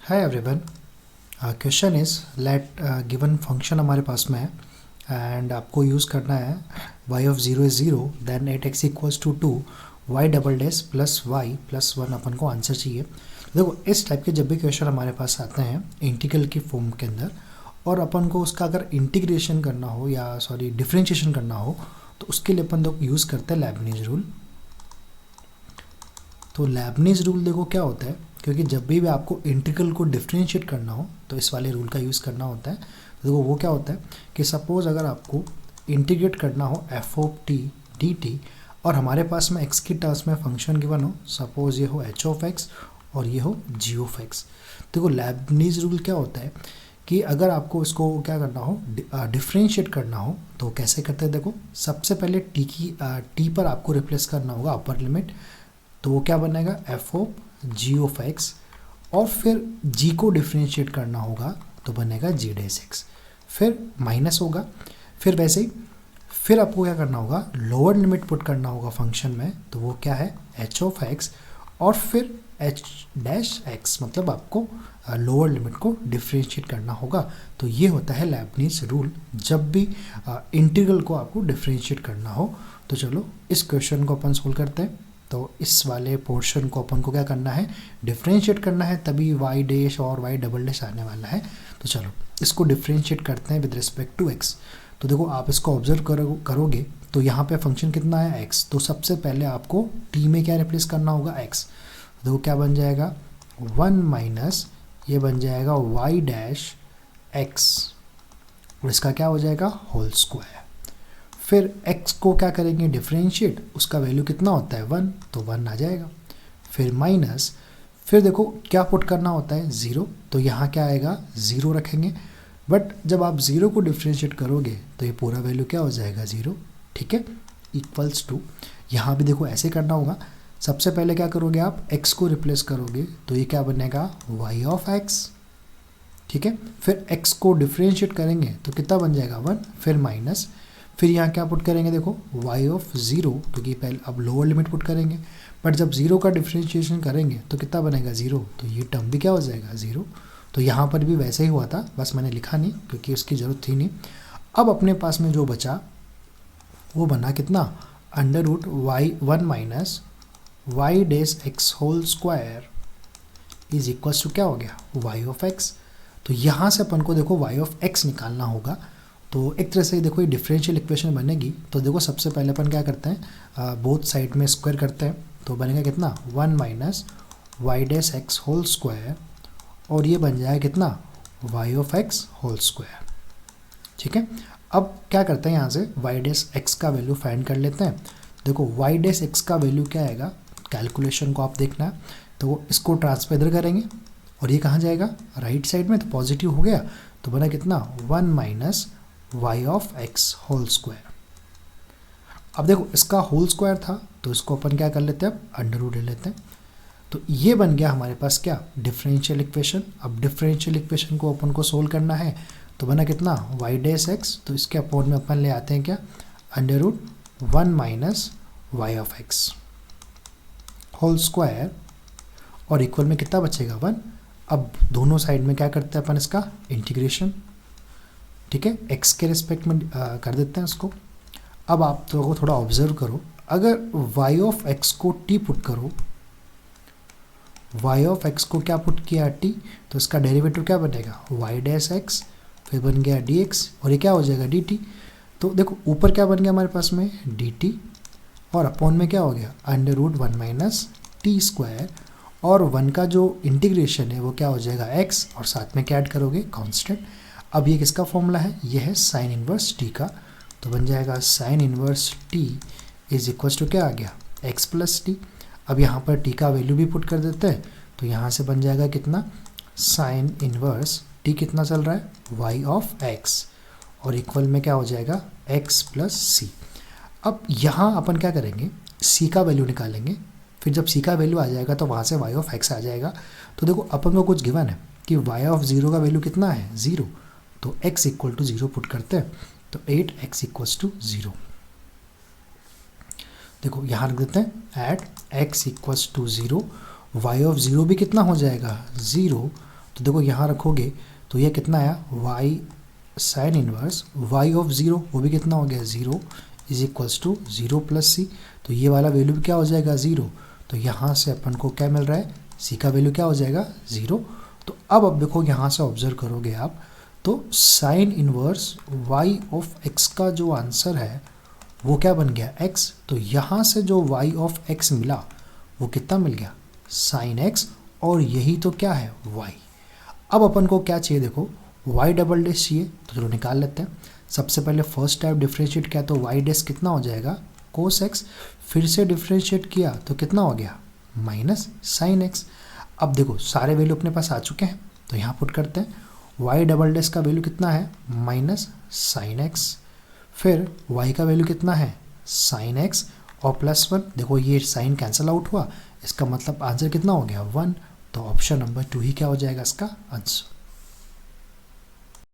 Hi everyone. Question is let given function हमारे पास में है एंड आपको यूज़ करना है y of 0 is 0 then 8x equals to 2 y double dash plus y plus 1 अपन को आंसर चाहिए। देखो इस टाइप के जब भी क्वेश्चन हमारे पास आते हैं इंटीग्रल की फॉर्म के अंदर और अपन को उसका अगर इंटीग्रेशन करना हो या डिफरेंशिएशन करना हो तो उसके लिए अपन लोग यूज़ करते हैं लेबनीज़ रूल। तो लेबनीज़ रूल देखो क्या होता है, क्योंकि जब भी आपको इंटीग्रल को डिफरेंशिएट करना हो तो इस वाले रूल का यूज़ करना होता है। तो देखो वो क्या होता है कि सपोज़ अगर आपको इंटीग्रेट करना हो F of T D T और हमारे पास में एक्स की टर्म्स में फंक्शन गिवन हो, सपोज़ ये हो एच ऑफ एक्स और ये हो जी ऑफ एक्स। देखो लेबनीज़ रूल क्या होता है कि अगर आपको इसको क्या करना हो डिफरेंशिएट करना हो तो कैसे करते हैं। देखो सबसे पहले टी पर आपको रिप्लेस करना होगा अपर लिमिट, तो वो क्या बनेगा F of G of X और फिर जी को डिफ्रेंशिएट करना होगा तो बनेगा जी डैश एक्स, फिर माइनस होगा, फिर वैसे ही फिर आपको क्या करना होगा लोअर लिमिट पुट करना होगा फंक्शन में, तो वो क्या है एच ऑफ एक्स और फिर एच डैश एक्स, मतलब आपको लोअर लिमिट को डिफ्रेंशिएट करना होगा। तो ये होता है लेबनीज़ रूल जब भी इंटीग्रल को आपको डिफ्रेंशिएट करना हो। तो चलो इस क्वेश्चन को अपन सोल्व करते हैं। तो इस वाले पोर्शन को अपन को क्या करना है डिफ्रेंशिएट करना है, तभी वाई डैश और वाई डबल डैश आने वाला है। तो चलो इसको डिफ्रेंशिएट करते हैं विद रिस्पेक्ट टू एक्स। तो देखो आप इसको ऑब्जर्व करोगे तो यहाँ पे फंक्शन कितना है एक्स, तो सबसे पहले आपको टी में क्या रिप्लेस करना होगा एक्स। देखो क्या बन जाएगा 1 माइनस ये बन जाएगा वाई डैश एक्स और इसका क्या हो जाएगा होल स्क्वायर। फिर x को क्या करेंगे डिफरेंशिएट, उसका वैल्यू कितना होता है 1, तो 1 आ जाएगा। फिर माइनस फिर देखो क्या पुट करना होता है 0, तो यहाँ क्या आएगा 0 रखेंगे। बट जब आप 0 को डिफरेंशिएट करोगे तो ये पूरा वैल्यू क्या हो जाएगा 0, ठीक है, इक्वल्स टू यहाँ भी देखो ऐसे करना होगा। सबसे पहले क्या करोगे आप x को रिप्लेस करोगे तो ये क्या बनेगा y ऑफ x, ठीक है। फिर x को डिफरेंशिएट करेंगे तो कितना बन जाएगा 1, फिर माइनस फिर यहाँ क्या पुट करेंगे देखो y ऑफ 0, क्योंकि पहले अब लोअर लिमिट पुट करेंगे, बट जब 0 का डिफरेंशिएशन करेंगे तो कितना बनेगा 0, तो ये टर्म भी क्या हो जाएगा 0। तो यहाँ पर भी वैसे ही हुआ था, बस मैंने लिखा नहीं क्योंकि उसकी ज़रूरत थी नहीं। अब अपने पास में जो बचा वो बना कितना under root y 1 minus y dash x whole square is equals to क्या हो गया y ऑफ x। तो यहाँ से अपन को देखो y ऑफ x निकालना होगा। तो एक तरह से देखो ये डिफरेंशियल इक्वेशन बनेगी। तो देखो सबसे पहले अपन क्या करते हैं बोथ साइड में स्क्वायर करते हैं, तो बनेगा कितना 1 minus y dash x whole square और ये बन जाएगा कितना y of x whole square, ठीक है। अब क्या करते हैं यहाँ से वाई डैश एक्स का वैल्यू फाइंड कर लेते हैं। देखो वाई डैश एक्स का वैल्यू क्या आएगा, कैलकुलेशन को आप देखना है, तो इसको ट्रांसफर इधर करेंगे और ये कहाँ जाएगा राइट साइड में, तो पॉजिटिव हो गया, तो बना कितना 1 minus y of x whole square. अब देखो इसका होल स्क्वायर था तो इसको अपन क्या कर लेते हैं अब अंडर रूट ले लेते हैं। तो ये बन गया हमारे पास क्या डिफरेंशियल इक्वेशन। अब डिफरेंशियल इक्वेशन को अपन को सोल्व करना है तो बना कितना y डैश x, तो इसके अपोन में अपन ले आते हैं क्या under root 1 minus y of x whole square और इक्वल में कितना बचेगा 1। अब दोनों साइड में क्या करते हैं अपन इसका इंटीग्रेशन, ठीक है, x के रिस्पेक्ट में कर देते हैं इसको। अब आप तो थोड़ा ऑब्जर्व करो, अगर y ऑफ x को t पुट करो, y ऑफ x को क्या पुट किया t, तो इसका डेरिवेटिव क्या बनेगा y डैश x, फिर बन गया dx और ये क्या हो जाएगा dt। तो देखो ऊपर क्या बन गया हमारे पास में dt और अपॉन में क्या हो गया under root 1 minus t square और 1 का जो इंटीग्रेशन है वो क्या हो जाएगा x और साथ में क्या ऐड करोगे कांस्टेंट। अब ये किसका फॉर्मूला है, ये है साइन इनवर्स टी का, तो बन जाएगा sine inverse t is equals to क्या आ गया x प्लस टी। अब यहाँ पर टी का वैल्यू भी पुट कर देते हैं, तो यहाँ से बन जाएगा कितना साइन इनवर्स टी कितना चल रहा है y ऑफ x और इक्वल में क्या हो जाएगा x प्लस सी। अब यहाँ अपन क्या करेंगे c का वैल्यू निकालेंगे, फिर जब c का वैल्यू आ जाएगा तो वहाँ से y ऑफ x आ जाएगा। तो देखो अपन को कुछ गिवन है कि y ऑफ 0 का वैल्यू कितना है 0, तो x इक्वल टू 0 पुट करते हैं, तो 8x इक्वल्स टू 0। देखो यहाँ रख देते हैं at x equals to 0, y of 0 भी कितना हो जाएगा 0, तो देखो यहाँ रखोगे तो ये कितना आया, y sine inverse y of zero, वो भी कितना हो गया 0 is equals to 0 plus c. तो ये वाला वैल्यू भी क्या हो जाएगा 0। तो यहाँ से अपन को क्या मिल रहा है, सी का वैल्यू क्या हो जाएगा 0। तो अब देखो यहाँ से ऑब्जर्व करोगे आप, तो sine inverse y of x का जो आंसर है वो क्या बन गया x। तो यहाँ से जो y ऑफ x मिला वो कितना मिल गया, साइन x, और यही तो क्या है y। अब अपन को क्या चाहिए, देखो y डबल डैश चाहिए, तो चलो निकाल लेते हैं। सबसे पहले फर्स्ट टाइप डिफ्रेंशिएट किया तो y डैश कितना हो जाएगा कोस x, फिर से डिफ्रेंशिएट किया तो कितना हो गया माइनस साइन x। अब देखो सारे वैल्यू अपने पास आ चुके हैं, तो यहाँ पुट करते हैं। y डबल डैश का वैल्यू कितना है माइनस साइन x, फिर y का वैल्यू कितना है साइन x और +1। देखो ये साइन कैंसिल आउट हुआ, इसका मतलब आंसर कितना हो गया 1। तो ऑप्शन नंबर 2 ही क्या हो जाएगा इसका आंसर।